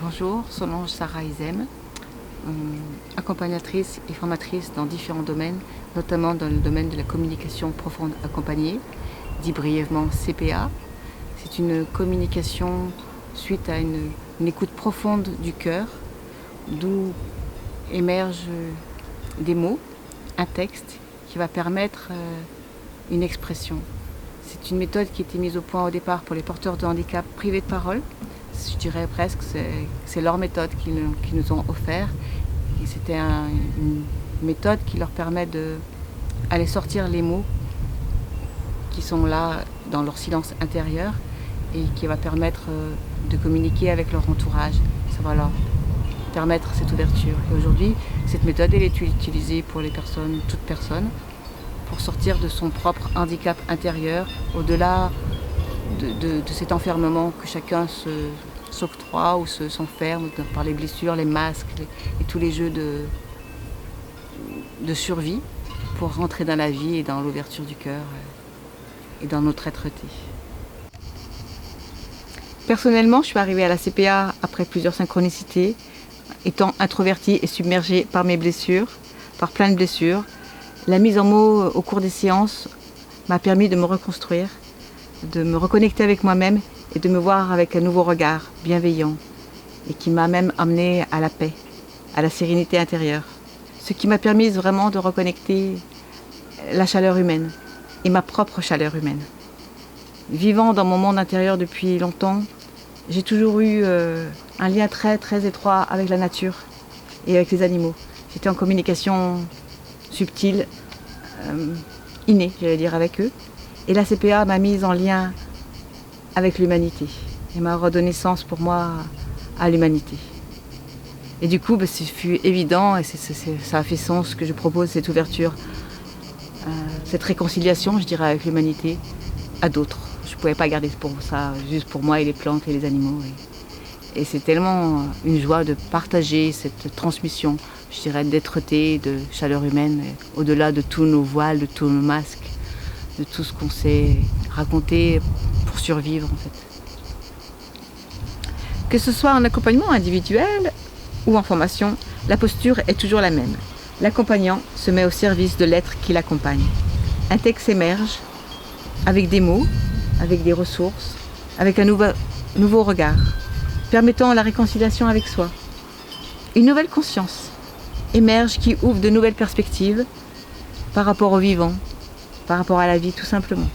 Bonjour, Solange Sarah Izem, accompagnatrice et formatrice dans différents domaines, notamment dans le domaine de la communication profonde accompagnée, dit brièvement CPA. C'est une communication suite à une écoute profonde du cœur, d'où émergent des mots, un texte qui va permettre une expression. C'est une méthode qui a été mise au point au départ pour les porteurs de handicap privés de parole. Je dirais presque que c'est leur méthode qu'ils nous ont offert. Et c'était une méthode qui leur permet d'aller sortir les mots qui sont là dans leur silence intérieur et qui va permettre de communiquer avec leur entourage. Ça va leur permettre cette ouverture. Et aujourd'hui, cette méthode elle est utilisée pour les personnes, toute personne, pour sortir de son propre handicap intérieur, au-delà de cet enfermement que chacun s'octroie ou s'enferme par les blessures, les masques et tous les jeux de survie pour rentrer dans la vie et dans l'ouverture du cœur et dans notre êtreté. Personnellement, je suis arrivée à la CPA après plusieurs synchronicités, étant introvertie et submergée par mes blessures, par plein de blessures. La mise en mots au cours des séances m'a permis de me reconstruire, de me reconnecter avec moi-même et de me voir avec un nouveau regard bienveillant et qui m'a même amené à la paix, à la sérénité intérieure. Ce qui m'a permis vraiment de reconnecter la chaleur humaine et ma propre chaleur humaine. Vivant dans mon monde intérieur depuis longtemps, j'ai toujours eu un lien très très étroit avec la nature et avec les animaux. J'étais en communication subtile, innée, j'allais dire, avec eux. Et la CPA m'a mise en lien avec l'humanité et m'a redonné sens pour moi à l'humanité. Et du coup, ce fut évident et ça a fait sens que je propose cette ouverture, cette réconciliation, je dirais, avec l'humanité à d'autres. Je ne pouvais pas garder pour ça, juste pour moi et les plantes et les animaux. Et c'est tellement une joie de partager cette transmission, je dirais, d'êtreté, de chaleur humaine, au-delà de tous nos voiles, de tous nos masques, de tout ce qu'on s'est raconté pour survivre en fait. Que ce soit en accompagnement individuel ou en formation, la posture est toujours la même. L'accompagnant se met au service de l'être qui l'accompagne. Un texte émerge avec des mots, avec des ressources, avec un nouveau regard, permettant la réconciliation avec soi. Une nouvelle conscience émerge qui ouvre de nouvelles perspectives par rapport au vivant, par rapport à la vie tout simplement.